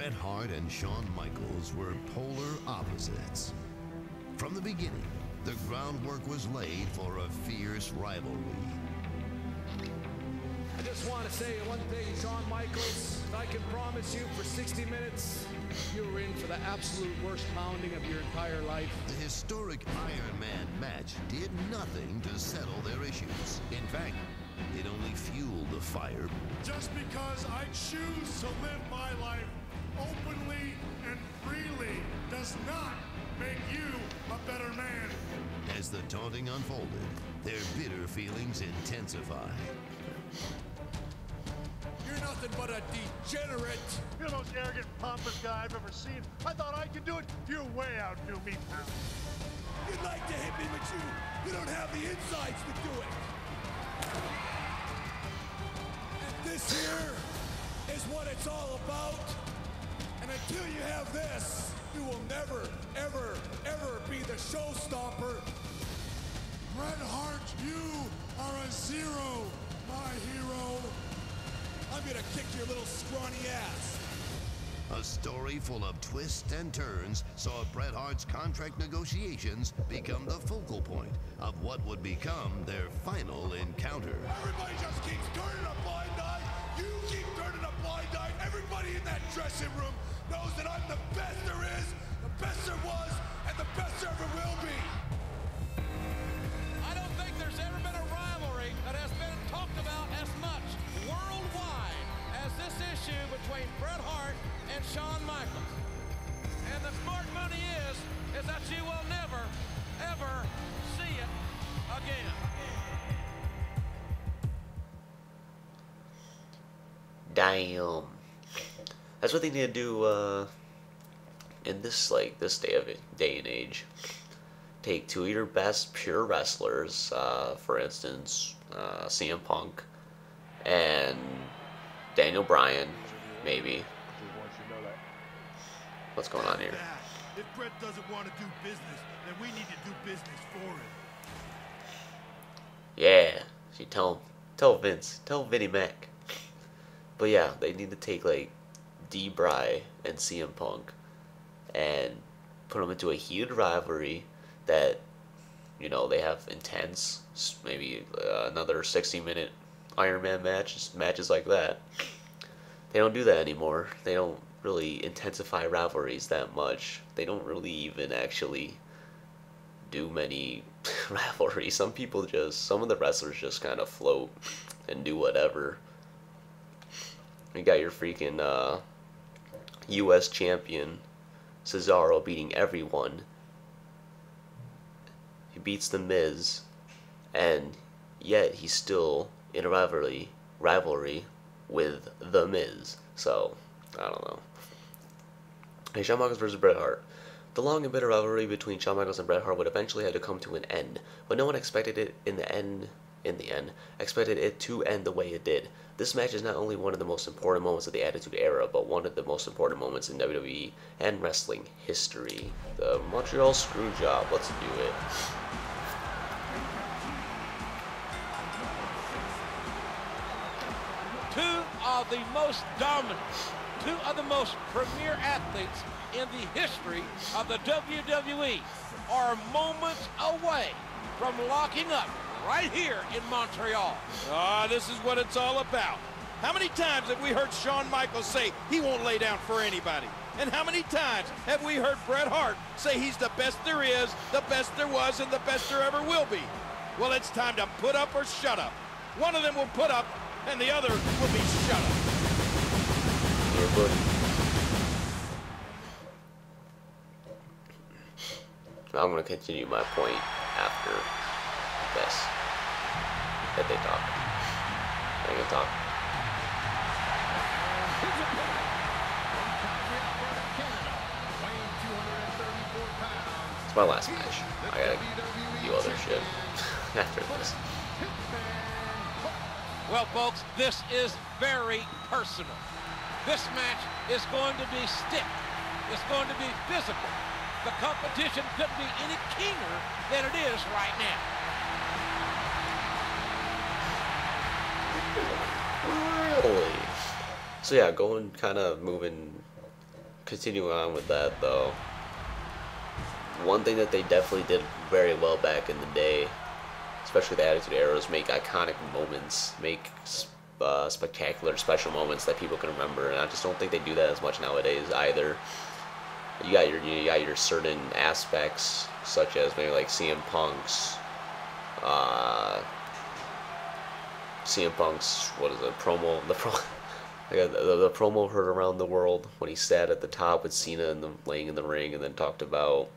Bret Hart and Shawn Michaels were polar opposites. From the beginning, the groundwork was laid for a fierce rivalry. I just want to say one thing, Shawn Michaels. I can promise you for 60 minutes, you were in for the absolute worst pounding of your entire life. The historic Iron Man match did nothing to settle their issues. In fact, it only fueled the fire. Just because I choose to live my life openly and freely does not make you a better man. As the taunting unfolded, their bitter feelings intensified. You're nothing but a degenerate. You're the most arrogant, pompous guy I've ever seen. I thought I could do it. You way outdo me, pal. You'd like to hit me, but you don't have the insides to do it. And this here is what it's all about. And until you have this, you will never, ever, ever be the showstopper. Bret Hart, you are a zero, my hero. I'm gonna kick your little scrawny ass. A story full of twists and turns saw Bret Hart's contract negotiations become the focal point of what would become their final encounter. Everybody just keeps turning a blind eye. You keep turning a blind eye. Everybody in that dressing room knows that I'm the best there is, the best there was, and the best there ever will be. I don't think there's ever been a rivalry that has been talked about as much worldwide as this issue between Bret Hart and Shawn Michaels. And the smart money is that you will never, ever see it again. Damn. That's what they need to do in this day and age. Take two of your best pure wrestlers, for instance, CM Punk and Daniel Bryan, maybe. What's going on here? If Bret doesn't want to do business, then we need to do business for him. Yeah, she tell Vince, tell Vinnie Mac. But yeah, they need to take like D-Bry and CM Punk and put them into a heated rivalry that, you know, they have intense, maybe another 60-minute Iron Man matches like that. They don't do that anymore. They don't really intensify rivalries that much. They don't really even actually do many rivalries. Some of the wrestlers just kind of float and do whatever. You got your freaking U.S. champion Cesaro beating everyone. He beats The Miz, and yet he's still in a rivalry with The Miz. So, I don't know. Hey, Shawn Michaels versus Bret Hart. The long and bitter rivalry between Shawn Michaels and Bret Hart would eventually have to come to an end, but no one expected it expected it to end the way it did. This match is not only one of the most important moments of the Attitude Era, but one of the most important moments in WWE and wrestling history. The Montreal Screwjob. Let's do it. Two of the most dominant, two of the most premier athletes in the history of the WWE are moments away from locking up right here in Montreal. This is what it's all about. How many times have we heard Shawn Michaels say he won't lay down for anybody? And how many times have we heard Bret Hart say he's the best there is, the best there was, and the best there ever will be? Well, it's time to put up or shut up. One of them will put up, and the other will be shut up. Yeah, buddy. I'm going to continue my point after this. That they talk. They can talk. It's my last match. I gotta do other shit after this. Well, folks, this is very personal. This match is going to be stiff. It's going to be physical. The competition couldn't be any keener than it is right now. Really? So yeah, moving continuing on with that though, one thing that they definitely did very well back in the day, especially the Attitude Era, is make iconic moments, make spectacular special moments that people can remember, and I just don't think they do that as much nowadays either. You got your certain aspects, such as maybe like CM Punk's what is it, promo, the promo heard around the world when he sat at the top with Cena and laying in the ring and then talked about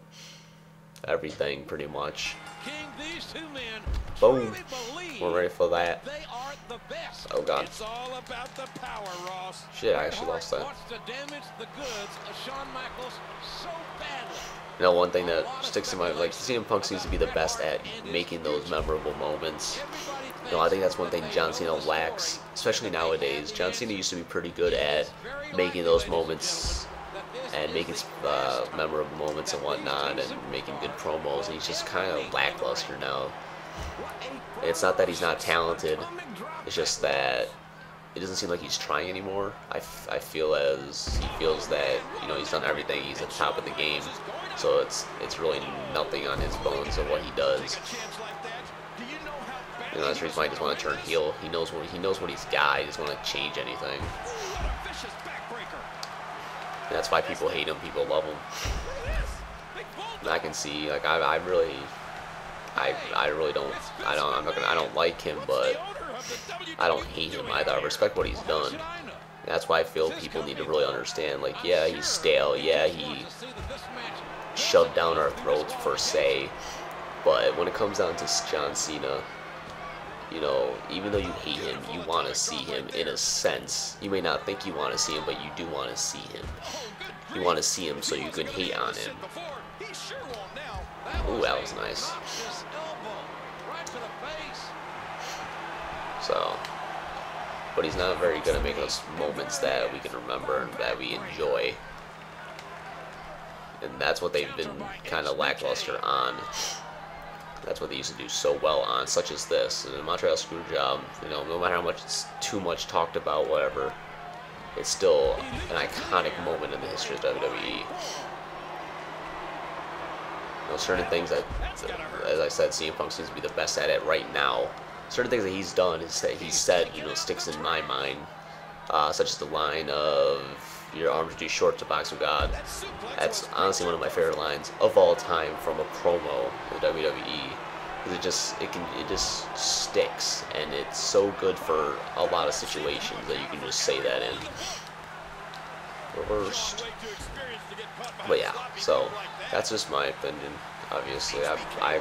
everything pretty much. King, these two men Boom. truly believe We're ready for that. they are the best. Oh god. It's all about the power, Ross. Shit, I actually lost that. Wants to damage the goods of Shawn Michaels so badly. You know, one thing that sticks in my, like, CM Punk seems to be the best at making those memorable moments. You know, I think that's one thing John Cena lacks, especially nowadays. John Cena used to be pretty good at making those moments and making memorable moments and whatnot and making good promos, and he's just kind of lackluster now. And it's not that he's not talented, it's just that it doesn't seem like he's trying anymore. I feel as he feels that, you know, he's done everything, he's at the top of the game, so it's really nothing on his bones of what he does. You know, that's the reason why he doesn't want to turn heel. He knows what he's got. He doesn't want to change anything. And that's why people hate him. People love him. And I can see, like, I really don't. I don't like him, but I don't hate him either. I respect what he's done. And that's why I feel people need to really understand. Like, yeah, he's stale. Yeah, he shoved down our throats per se. But when it comes down to John Cena, you know, even though you hate him, you want to see him in a sense. You may not think you want to see him, but you do want to see him. You want to see him so you can hate on him. Ooh, that was nice. So, but he's not very good at making those moments that we can remember and that we enjoy. And that's what they've been kind of lackluster on. That's what they used to do so well on, such as this. And the Montreal Screwjob, you know, no matter how much it's too much talked about, whatever, it's still an iconic moment in the history of WWE. You know, certain things that, as I said, CM Punk seems to be the best at it right now. Certain things that he's done, is that he's said, you know, sticks in my mind, such as the line of "Your arms are too short to box with God." That's honestly one of my favorite lines of all time from a promo in the WWE. Because it just sticks, and it's so good for a lot of situations that you can just say that in. Reversed. But yeah, so that's just my opinion. Obviously, I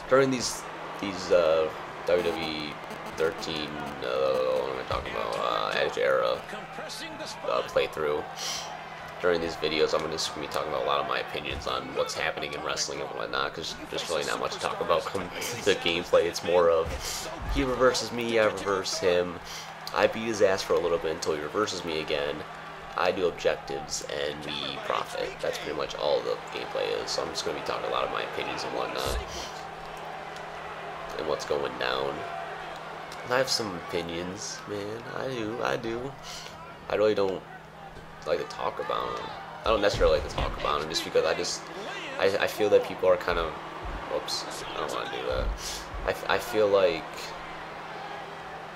during these WWE 13, what am I talking about? Attitude Era playthrough. During these videos, I'm just going to be talking about a lot of my opinions on what's happening in wrestling and whatnot, because there's really not much to talk about the gameplay. It's more of, he reverses me, I reverse him, I beat his ass for a little bit until he reverses me again, I do objectives, and we profit. That's pretty much all the gameplay is, so I'm just going to be talking a lot of my opinions and whatnot, and what's going down. I have some opinions, man, I do. I really don't like to talk about them. I don't necessarily like to talk about them just because I feel that people are kind of, whoops, I don't want to do that. I feel like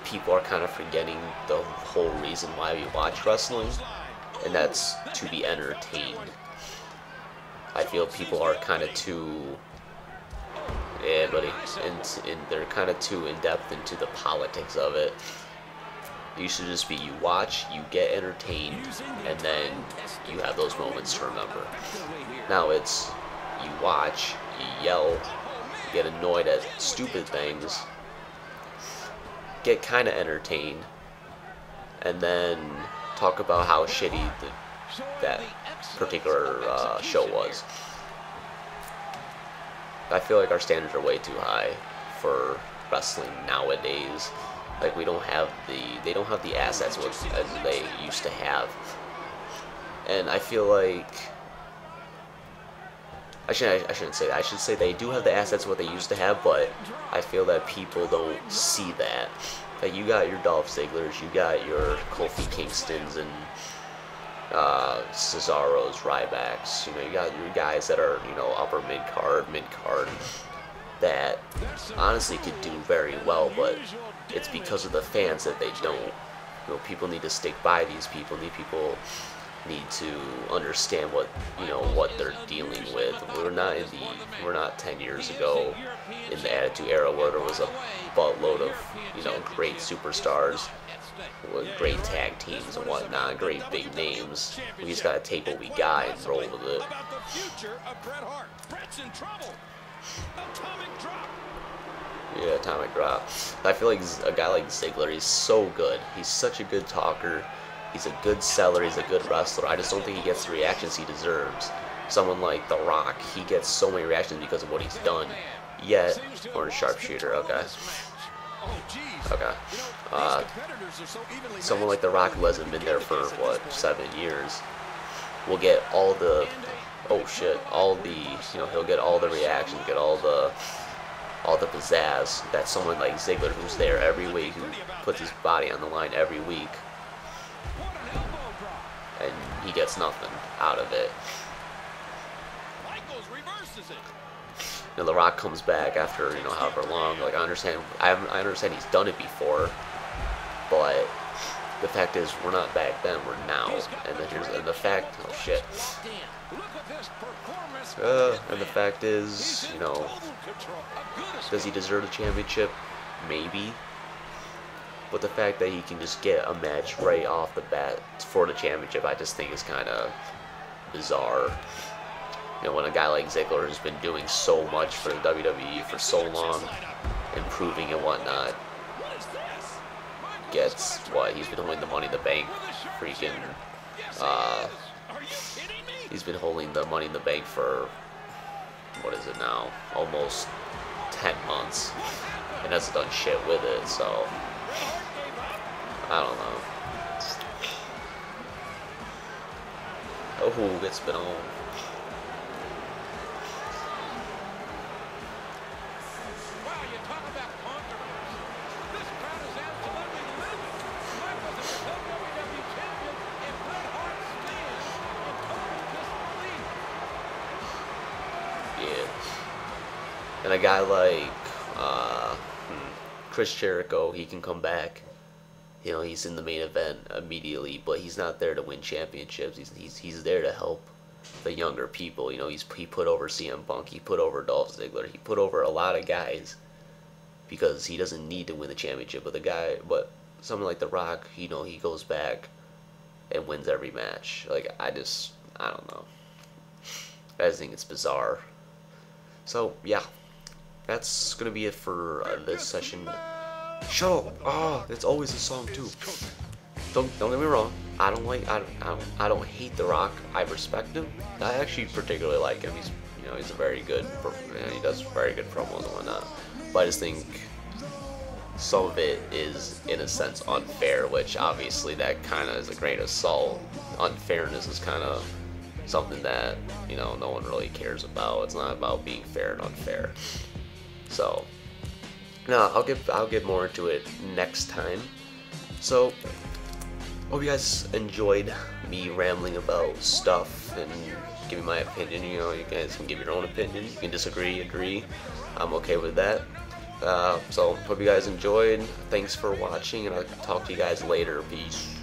people are kind of forgetting the whole reason why we watch wrestling, and that's to be entertained. I feel people are kind of too, yeah, buddy, and they're kind of too in-depth into the politics of it. You should just be, you watch, you get entertained, and then you have those moments to remember. Now it's, you watch, you yell, you get annoyed at stupid things, get kind of entertained, and then talk about how shitty that particular show was. I feel like our standards are way too high for wrestling nowadays. Like, they don't have the assets as they used to have. And I feel like, I shouldn't say that. I should say they do have the assets what they used to have, but I feel that people don't see that. Like, you got your Dolph Zigglers, you got your Kofi Kingstons, and Cesaro's, Rybacks. You know, you got your guys that are, you know, upper mid card, that honestly could do very well, but it's because of the fans that they don't. You know, people need to stick by these people. People need to understand what, you know, what they're dealing with. We're not 10 years ago in the Attitude Era where there was a buttload of, you know, great superstars with great tag teams and whatnot, great big names. We just gotta take what we got and roll with it. Yeah, atomic drop. I feel like a guy like Ziggler, he's so good. He's such a good talker. He's a good seller. He's a good wrestler. I just don't think he gets the reactions he deserves. Someone like The Rock, he gets so many reactions because of what he's done. Yet, or a sharpshooter, okay. Okay. Someone like The Rock who hasn't been there for, what, 7 years, will get all the, oh shit, all the, you know, he'll get all the reactions, get all the pizzazz that someone like Ziggler, who's there every week, who puts his body on the line every week, and he gets nothing out of it. You know, The Rock comes back after, you know, however long. Like, I understand he's done it before, but the fact is, we're not back then, we're now. And the fact, oh shit. And the fact is, you know, does he deserve the championship? Maybe. But the fact that he can just get a match right off the bat for the championship, I just think is kind of bizarre. You know, when a guy like Ziggler has been doing so much for the WWE for so long, improving and whatnot, gets what? He's been holding the Money in the Bank freaking, he's been holding the Money in the Bank for, what is it now? Almost 10 months. And hasn't done shit with it, so I don't know. Oh, gets spin on. And a guy like Chris Jericho, he can come back. You know, he's in the main event immediately, but he's not there to win championships. He's there to help the younger people. You know, he put over CM Punk, he put over Dolph Ziggler, he put over a lot of guys because he doesn't need to win the championship. But someone like The Rock, you know, he goes back and wins every match. Like, I don't know. I just think it's bizarre. So yeah, that's gonna be it for this session. Shut up! Oh, it's always a song too. Don't get me wrong. I don't hate The Rock. I respect him. I actually particularly like him. He's a very good. He does very good promos and whatnot. But I just think some of it is, in a sense, unfair. Which obviously that kind of is a grain of salt. Unfairness is kind of something that, you know, no one really cares about. It's not about being fair and unfair. So, no, I'll get more into it next time. So, hope you guys enjoyed me rambling about stuff and giving my opinion. You know, you guys can give your own opinion. You can disagree, agree. I'm okay with that. So, hope you guys enjoyed. Thanks for watching, and I'll talk to you guys later. Peace.